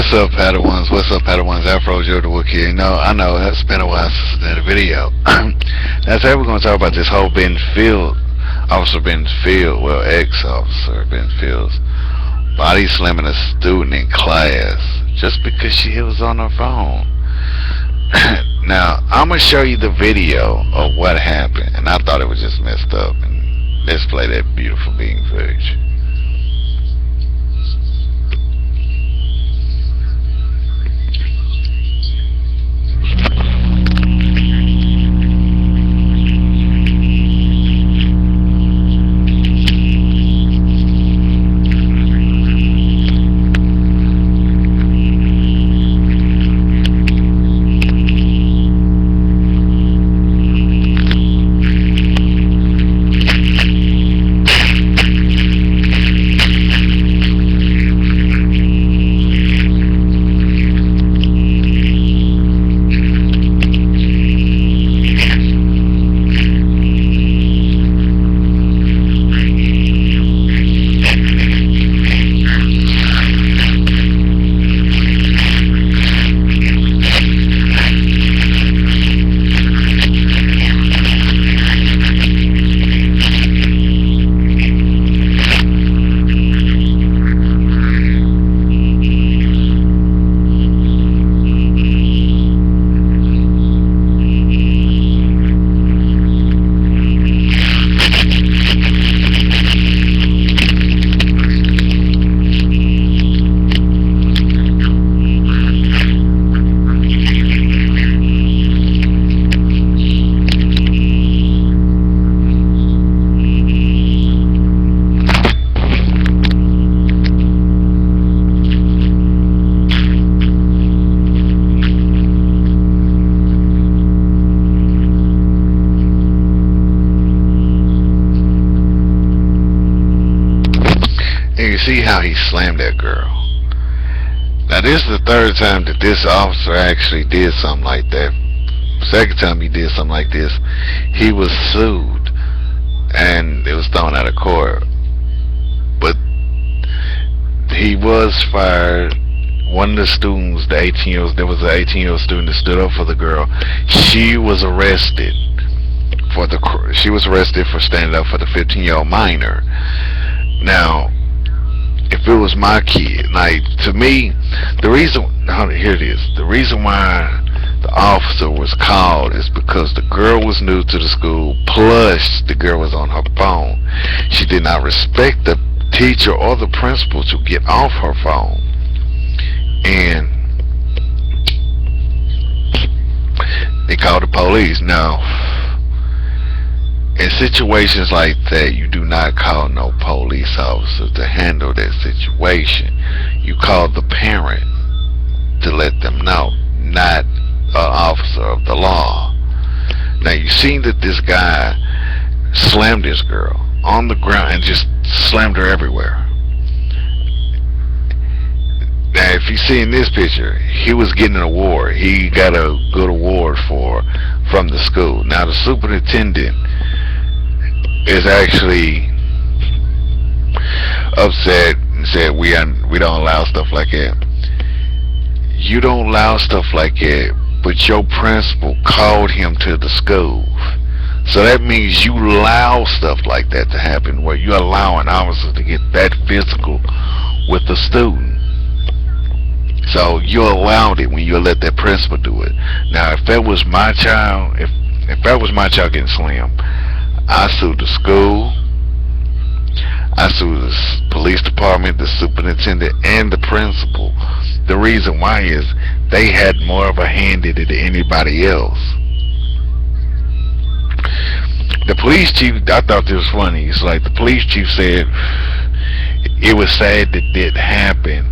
What's up, Padawans? What's up, Padawans? Afro Joe the Wookiee. I know it's been a while since I did a video. That's how we're going to talk about this whole Ben Field, Officer Ben Field, well, ex-officer Ben Fields, body slamming a student in class just because she was on her phone. Now, I'm going to show you the video of what happened, and I thought it was just messed up. And let's play that beautiful being footage. You see how he slammed that girl. Now this is the third time that this officer actually did something like that. Second time he did something like this, he was sued and it was thrown out of court. But he was fired. One of the students, the 18-year-old, there was an 18-year-old student that stood up for the girl. She was arrested for standing up for the 15-year-old minor. Now, if it was my kid, like, to me, the reason why the officer was called is because the girl was new to the school, plus the girl was on her phone. She did not respect the teacher or the principal to get off her phone. And they called the police. Now, in situations like that, you do not call no police officer to handle that situation. You call the parent to let them know, not an officer of the law. Now, you seen that this guy slammed this girl on the ground and just slammed her everywhere. Now, if you see in this picture, he was getting an award. He got a good award from the school. Now, the superintendent is actually upset and said we don't allow stuff like that. You don't allow stuff like that, but your principal called him to the school. So that means you allow stuff like that to happen, where you allow an officer to get that physical with the student. So you allowed it when you let that principal do it. Now, if that was my child, if that was my child getting slammed, I sued the school, I sued the police department, the superintendent, and the principal. The reason why is they had more of a hand in it than anybody else. The police chief, I thought this was funny. It's like the police chief said it was sad that it happen,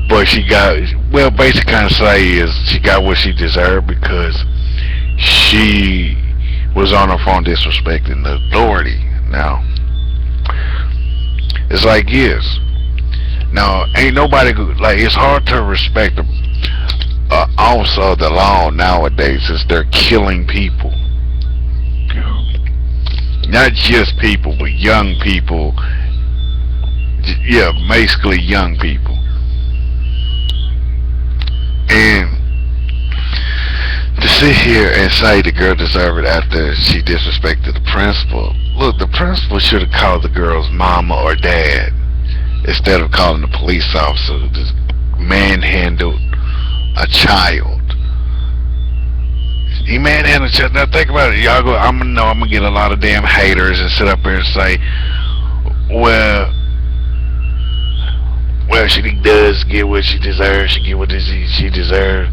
but she got, well, basically kind of say is she got what she deserved because she was on her phone disrespecting the authority. Now, it's like, yes. Now, ain't nobody, like, it's hard to respect officer of the law nowadays since they're killing people. Not just people, but young people. Yeah, basically young people. And to sit here and say the girl deserved it after she disrespected the principal. Look, the principal should have called the girl's mama or dad instead of calling the police officer who just manhandled a child. He manhandled a child. Now think about it. Y'all go. I'm gonna get a lot of damn haters and sit up here and say, well, she does get what she deserves. She get what she deserves.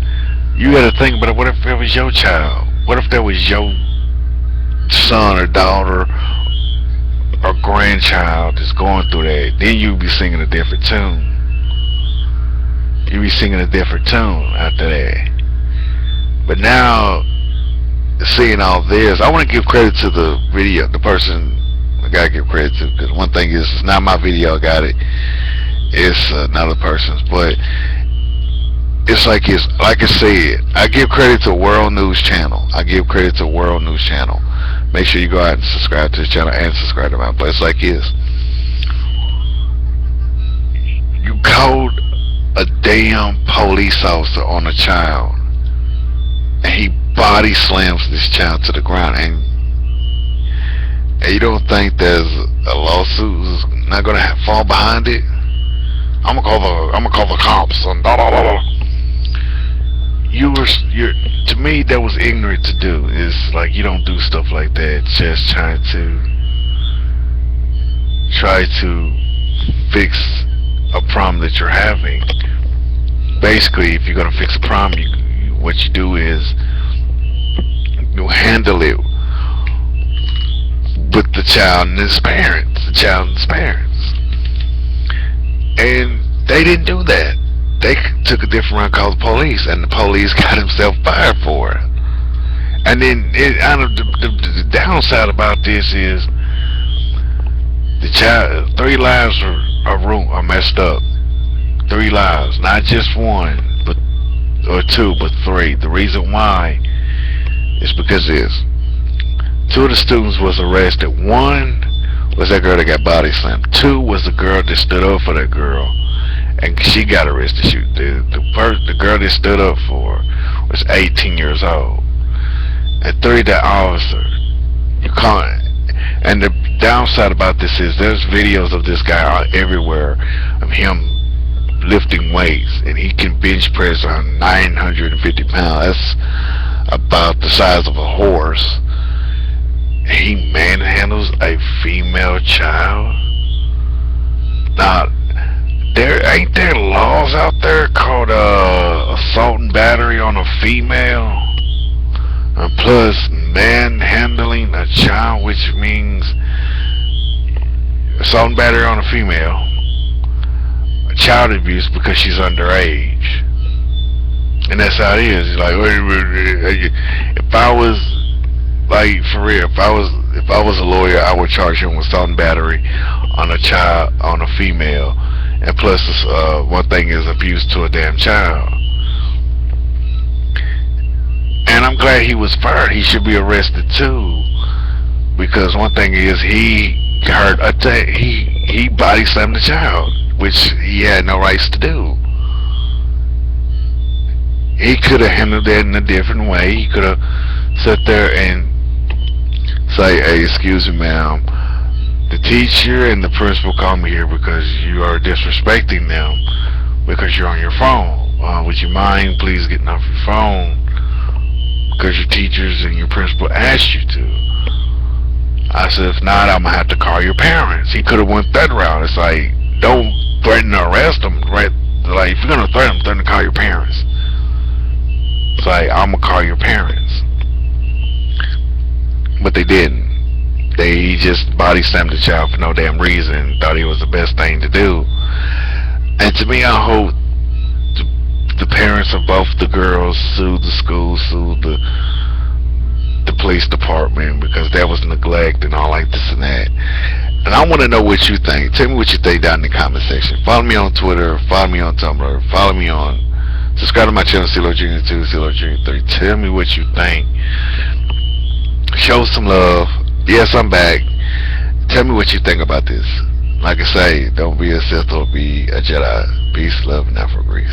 You got to think about it. What if it was your child? What if that was your son or daughter or grandchild that's going through that? Then you'd be singing a different tune. You'd be singing a different tune after that. But now, seeing all this, I want to give credit to the video, the person I got to give credit to. Because one thing is, it's not my video, I got it. It's another person's. But it's like I said, I give credit to World News Channel. Make sure you go out and subscribe to this channel and subscribe to mine. But it's like this. You called a damn police officer on a child, and he body slams this child to the ground, and you don't think there's a lawsuit is not gonna fall behind it? I'm gonna call the cops and da da da da. To me, that was ignorant to do. It's like you don't do stuff like that just trying to fix a problem that you're having. Basically, if you're gonna fix a problem, what you do is you handle it with the child and his parents. And they didn't do that. They took a different route, called the police, and the police got himself fired for it. And then the downside about this is the child, 3 lives are messed up. 3 lives, not just 1, or 2, but 3. The reason why is because 2 of the students was arrested. 1 was that girl that got body slammed. 2 was the girl that stood up for that girl, and she got arrested. The girl that stood up for her was 18 years old. And 3, the officer. You can't. And the downside about this is there's videos of this guy out everywhere of him lifting weights, and he can bench press on 950 pounds. That's about the size of a horse. He manhandles a female child. Now, ain't there laws out there called assault and battery on a female, and plus manhandling a child, which means assault and battery on a female, child abuse because she's underage. And that's how it is. Like, if I was, like, for real, if I was a lawyer, I would charge him with assault and battery on a child, on a female, and plus one thing is abuse to a damn child. And I'm glad he was fired. He should be arrested too, because one thing is he body slammed the child, which he had no rights to do. He could have handled that in a different way. He could have sat there and say, hey, excuse me, ma'am, the teacher and the principal called me here because you are disrespecting them because you're on your phone. Would you mind please getting off your phone because your teachers and your principal asked you to? I said, if not, I'm going to have to call your parents. He could have went that route. It's like, don't threaten to arrest them, right? Like, if you're going to threaten them to call your parents. It's like, I'm going to call your parents. But they didn't. He just body slammed the child for no damn reason. Thought it was the best thing to do. And to me, I hope the parents of both the girls sued the school, sued the police department, because that was neglect and all like this and that. And I want to know what you think. Tell me what you think down in the comment section. Follow me on Twitter. Follow me on Tumblr. Follow me on. Subscribe to my channel, CeeLo Jr. 2, CeeLo Jr. 3. Tell me what you think. Show some love. Yes, I'm back. Tell me what you think about this. Like I say, don't be a Sith or be a Jedi. Peace, love, and Afro Grease.